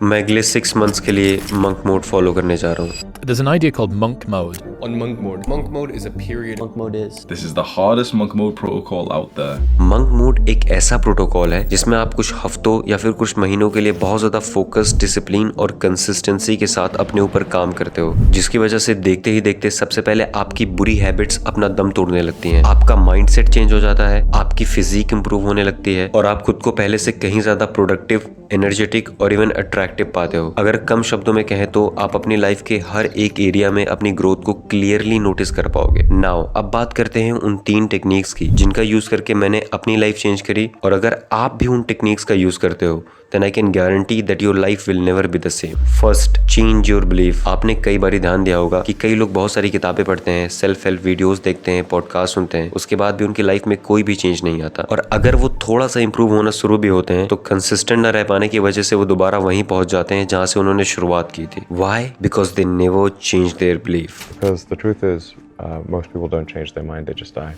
मैं अगले 6 मंथ्स के लिए मंक मोड फॉलो करने जा रहा हूँ। There's an idea called monk mode. On monk mode. Monk mode is a period. Monk mode is. This is the hardest monk mode protocol out there. Monk mode एक ऐसा protocol है जिसमें आप कुछ हफ्तों या फिर कुछ महीनों के लिए बहुत ज्यादा फोकस, डिसिप्लिन और कंसिस्टेंसी के साथ अपने ऊपर काम करते हो, जिसकी वजह से देखते ही देखते सबसे पहले आपकी बुरी हैबिट्स अपना दम तोड़ने लगती हैं, आपका माइंडसेट चेंज हो जाता है, आपकी फिजिक इंप्रूव होने लगती है और आप खुद को पहले से कहीं ज्यादा प्रोडक्टिव, एनर्जेटिक और इवन अट्रैक्टिव पाते हो। अगर कम शब्दों में कहें तो आप अपनी लाइफ के हर एक एरिया में अपनी ग्रोथ को क्लियरली नोटिस कर पाओगे। नाउ अब बात करते हैं उन 3 टेक्निक्स की जिनका यूज करके मैंने अपनी लाइफ चेंज करी, और अगर आप भी उन टेक्निक्स का यूज करते हो then I can guarantee that your life will never be the same. First, change your belief. आपने कई बारी ध्यान दिया होगा कि कई लोग बहुत सारी किताबें पढ़ते हैं, सेल्फ हेल्प वीडियोस देखते हैं, पॉडकास्ट सुनते हैं, उसके बाद भी उनकी लाइफ में कोई भी चेंज नहीं आता, और अगर वो थोड़ा सा इंप्रूव होना शुरू भी होते हैं तो कंसिस्टेंट न रह पाने की वजह से वो दोबारा वहीं पहुंच जाते हैं जहां से उन्होंने शुरुआत की थी। Why? Because they never change their belief. Because the truth is, most people don't change their mind, they just die.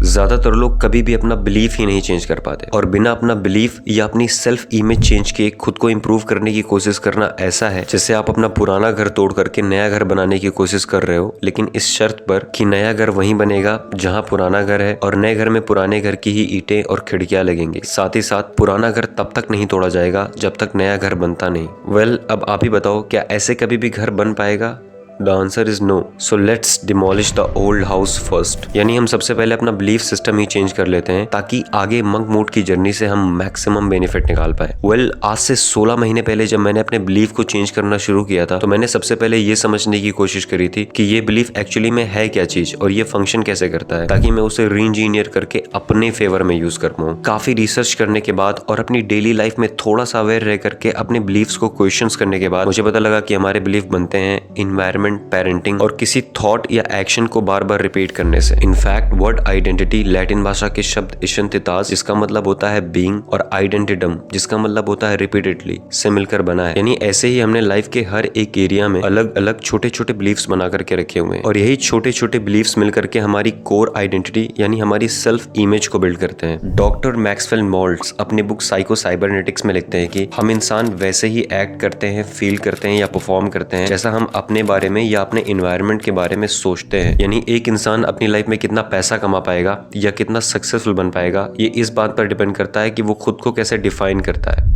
ज्यादातर लोग कभी भी अपना बिलीफ ही नहीं चेंज कर पाते, और बिना अपना बिलीफ या अपनी सेल्फ इमेज चेंज किए खुद को इम्प्रूव करने की कोशिश करना ऐसा है जैसे आप अपना पुराना घर तोड़ करके नया घर बनाने की कोशिश कर रहे हो, लेकिन इस शर्त पर कि नया घर वहीं बनेगा जहां पुराना घर है, और नए घर में पुराने घर की ही ईंटें और खिड़कियां लगेंगी। साथ ही साथ पुराना घर तब तक नहीं तोड़ा जाएगा जब तक नया घर बनता नहीं। वेल, अब आप ही बताओ, क्या ऐसे कभी भी घर बन पाएगा? The answer is no. So let's demolish the old house first. यानी हम सबसे पहले अपना बिलीफ सिस्टम ही चेंज कर लेते हैं ताकि आगे मंक मोड की जर्नी से हम मैक्सिमम बेनिफिट निकाल पाए। वेल, आज से 16 महीने पहले जब मैंने अपने बिलीफ को चेंज करना शुरू किया था तो मैंने सबसे पहले ये समझने की कोशिश करी थी कि ये बिलीफ एक्चुअली में है क्या चीज और ये फंक्शन कैसे करता है, ताकि मैं उसे री-इंजीनियर करके अपने फेवर में यूज कर पाऊँ। काफी रिसर्च करने के बाद और अपनी डेली लाइफ में थोड़ा सा अवेयर रह करके अपने बिलीफ्स को क्वेश्चंस करने के बाद मुझे पता लगा कि हमारे बिलीफ बनते हैं इन्वायरमेंट, पेरेंटिंग और किसी थॉट या एक्शन को बार बार रिपीट करने से। इनफैक्ट वर्ड आइडेंटिटी लैटिन भाषा के शब्द इशंतितास, जिसका मतलब होता है बीइंग, और आइडेंटिडम, जिसका मतलब होता है रिपीटेडली, से मिलकर बना है। यानी ऐसे ही हमने लाइफ के हर एक एरिया में अलग अलग छोटे छोटे बिलीफ्स बना करके रखे हुए हैं, और यही छोटे छोटे बिलीफ्स मिलकर के हमारी कोर आइडेंटिटी यानी हमारी सेल्फ इमेज को बिल्ड करते हैं। डॉक्टर मैक्सवेल मॉल्ट्स अपनी बुक साइको साइबरनेटिक्स में लिखते हैं कि हम इंसान वैसे ही एक्ट करते हैं, फील करते हैं या परफॉर्म करते हैं जैसा हम अपने बारे में या अपने इन्वायरमेंट के बारे में सोचते हैं। यानी एक इंसान अपनी लाइफ में कितना पैसा कमा पाएगा या कितना सक्सेसफुल बन पाएगा, ये इस बात पर डिपेंड करता है कि वो खुद को कैसे डिफाइन करता है।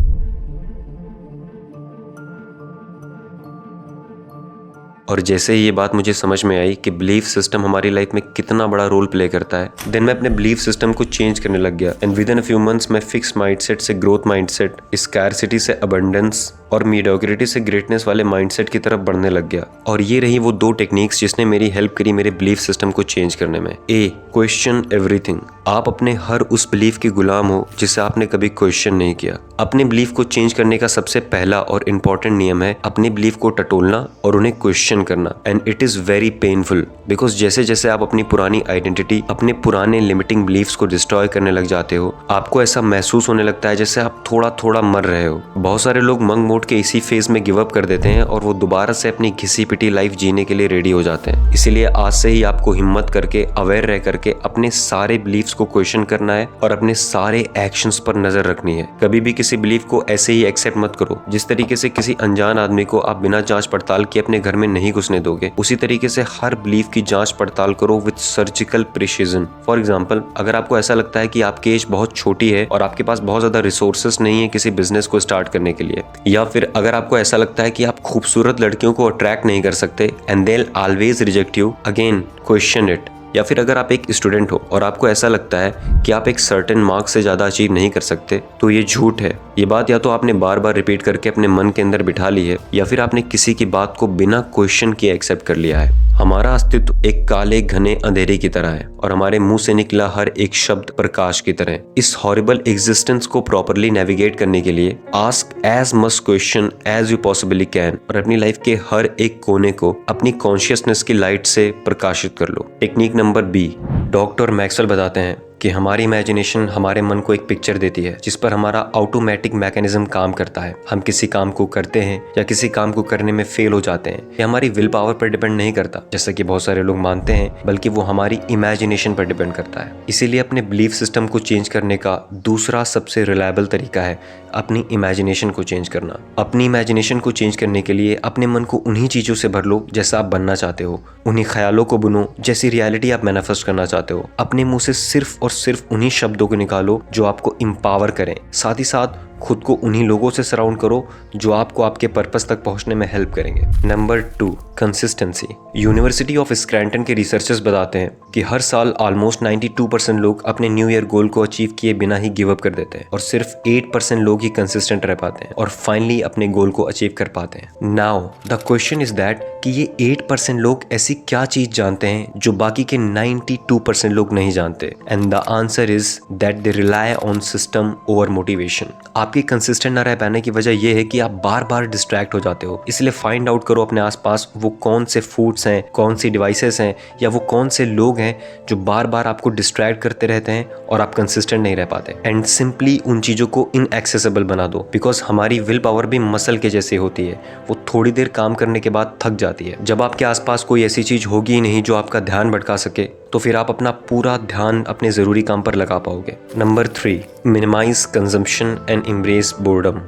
और जैसे ही ये बात मुझे समझ में आई कि बिलीफ सिस्टम हमारी लाइफ में कितना बड़ा रोल प्ले करता है, देन मैं अपने बिलीफ सिस्टम को चेंज करने लग गया, and with in a few months मैं फिक्स माइंडसेट से ग्रोथ माइंडसेट, स्कैरसिटी से अबंडेंस और मीडियोक्रिटी से ग्रेटनेस वाले माइंडसेट की तरफ बढ़ने लग गया। और ये रही वो 2 टेक्निक्स जिसने मेरी हेल्प करी मेरे बिलीफ सिस्टम को चेंज करने में। ए, क्वेश्चन एवरीथिंग। आप अपने हर उस बिलीफ के गुलाम हो जिसे आपने कभी क्वेश्चन नहीं किया। अपने बिलीफ को चेंज करने का सबसे पहला और इम्पोर्टेंट नियम है अपने बिलीफ को टटोलना और उन्हें क्वेश्चन करना, and it is very painful, because जैसे जैसे आप अपनी पुरानी आइडेंटिटी, अपने पुराने लिमिटिंग बिलीफ्स को डिस्ट्रॉय करने लग जाते हो, आपको ऐसा महसूस होने लगता है जैसे आप थोड़ा थोड़ा मर रहे हो। बहुत सारे लोग मंक मोड के इसी फेज में गिव अप कर देते हैं और वो दोबारा से अपनी घिसी पिटी लाइफ जीने के लिए रेडी हो जाते हैं। इसीलिए आज से ही आपको हिम्मत करके, अवेयर रह करके अपने सारे बिलीफ्स को क्वेश्चन करना है और अपने सारे एक्शंस पर नजर रखनी है। कभी भी किसी बिलीफ को ऐसे ही एक्सेप्ट मत करो। जिस तरीके से किसी अनजान आदमी को आप बिना जांच पड़ताल के अपने घर में नहीं घुसने दोगे, उसी तरीके से हर बिलीफ की जांच पड़ताल करो with surgical precision. For example, अगर आपको ऐसा लगता है कि आपकी एज बहुत छोटी है और आपके पास बहुत ज्यादा रिसोर्सेस नहीं है किसी बिजनेस को स्टार्ट करने के लिए, या फिर अगर आपको ऐसा लगता है कि आप खूबसूरत लड़कियों को अट्रैक्ट नहीं कर सकते and they will always reject you, again question it. या फिर अगर आप एक स्टूडेंट हो और आपको ऐसा लगता है कि आप एक सर्टेन मार्क्स से ज़्यादा अचीव नहीं कर सकते, तो ये झूठ है। ये बात या तो आपने बार बार रिपीट करके अपने मन के अंदर बिठा ली है, या फिर आपने किसी की बात को बिना क्वेश्चन किए एक्सेप्ट कर लिया है। हमारा अस्तित्व एक काले घने अंधेरे की तरह है और हमारे मुंह से निकला हर एक शब्द प्रकाश की तरह। इस हॉरिबल एग्जिस्टेंस को प्रॉपरली नेविगेट करने के लिए ask as much question as you possibly can, और अपनी लाइफ के हर एक कोने को अपनी कॉन्शियसनेस की लाइट से प्रकाशित कर लो। Technique number B. Doctor Maxwell बताते हैं कि हमारी इमेजिनेशन हमारे मन को एक पिक्चर देती है जिस पर हमारा ऑटोमेटिक मैकेनिज्म काम करता है। हम किसी काम को करते हैं या किसी काम को करने में फेल हो जाते हैं, ये हमारी विल पावर पर डिपेंड नहीं करता जैसा कि बहुत सारे लोग मानते हैं, बल्कि वो हमारी इमेजिनेशन पर डिपेंड करता है। इसीलिए अपने बिलीफ सिस्टम को चेंज करने का दूसरा सबसे रिलायबल तरीका है अपनी इमेजिनेशन को चेंज करना। अपनी इमेजिनेशन को चेंज करने के लिए अपने मन को उन्हीं चीज़ों से भर लो जैसा आप बनना चाहते हो, उन्हीं ख्यालों को बुनो जैसी रियलिटी आप मैनिफेस्ट करना चाहते हो। अपने मुंह से सिर्फ और सिर्फ उन्हीं शब्दों को निकालो जो आपको एम्पावर करें। साथ ही साथ खुद को उन्हीं लोगों से सराउंड करो जो आपको आपके पर्पस तक पहुंचने में हेल्प करेंगे। Number 2, consistency. University of Scranton के रिसर्चर्स बताते हैं कि हर साल ऑलमोस्ट 92% लोग अपने न्यू ईयर गोल को अचीव किए बिना ही गिव अप कर देते हैं और सिर्फ 8% लोग ही कंसिस्टेंट रह पाते हैं और फाइनली अपने गोल को अचीव कर पाते हैं। Now the question is that कि ये 8% लोग ऐसी क्या चीज जानते हैं जो बाकी के 92% लोग नहीं जानते, and the answer is that they rely on system over motivation. आपके कंसिस्टेंट ना रह पाने की वजह यह है कि आप बार बार डिस्ट्रैक्ट हो जाते हो। इसलिए फाइंड आउट करो अपने आसपास वो कौन से फूड्स हैं, कौन सी डिवाइसेस हैं या वो कौन से लोग हैं जो बार बार आपको डिस्ट्रैक्ट करते रहते हैं और आप कंसिस्टेंट नहीं रह पाते, एंड सिंपली उन चीज़ों को इनएक्सेसिबल बना दो। बिकॉज हमारी विल पावर भी मसल के जैसी होती है, वो थोड़ी देर काम करने के बाद थक जाती है। जब आपके आसपास कोई ऐसी चीज़ होगी ही नहीं जो आपका ध्यान भटका सके, तो फिर आप अपना पूरा ध्यान अपने ज़रूरी काम पर लगा पाओगे। Number 3, minimise consumption and embrace boredom.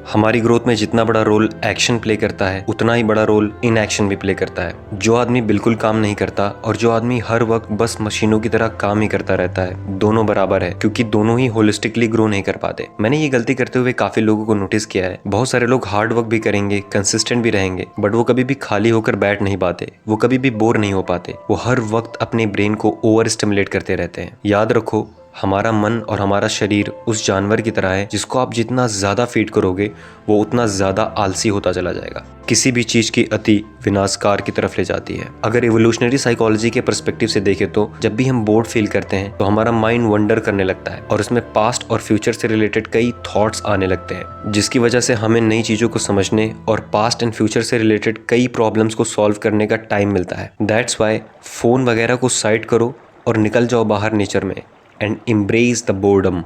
हमारी ग्रोथ में जितना बड़ा रोल एक्शन प्ले करता है, उतना ही बड़ा रोल इनएक्शन भी प्ले करता है। जो आदमी बिल्कुल काम नहीं करता और जो आदमी हर वक्त बस मशीनों की तरह काम ही करता रहता है, दोनों बराबर है, क्योंकि दोनों ही होलिस्टिकली ग्रो नहीं कर पाते। मैंने ये गलती करते हुए काफी लोगों को नोटिस किया है। बहुत सारे लोग हार्ड वर्क भी करेंगे, कंसिस्टेंट भी रहेंगे, बट वो कभी भी खाली होकर बैठ नहीं पाते, वो कभी भी बोर नहीं हो पाते। वो हर वक्त अपने ब्रेन को ओवर स्टिमुलेट करते रहते हैं। याद रखो, हमारा मन और हमारा शरीर उस जानवर की तरह है जिसको आप जितना ज़्यादा फीड करोगे वो उतना ज़्यादा आलसी होता चला जाएगा। किसी भी चीज़ की अति विनाशकार की तरफ ले जाती है। अगर इवोल्यूशनरी साइकोलॉजी के पर्सपेक्टिव से देखें तो जब भी हम बोर्ड फील करते हैं तो हमारा माइंड वंडर करने लगता है और उसमें पास्ट और फ्यूचर से रिलेटेड कई थॉट्स आने लगते हैं, जिसकी वजह से हमें नई चीज़ों को समझने और पास्ट एंड फ्यूचर से रिलेटेड कई प्रॉब्लम्स को सॉल्व करने का टाइम मिलता है। दैट्स वाई फ़ोन वगैरह को साइड करो और निकल जाओ बाहर नेचर में and embrace the boredom.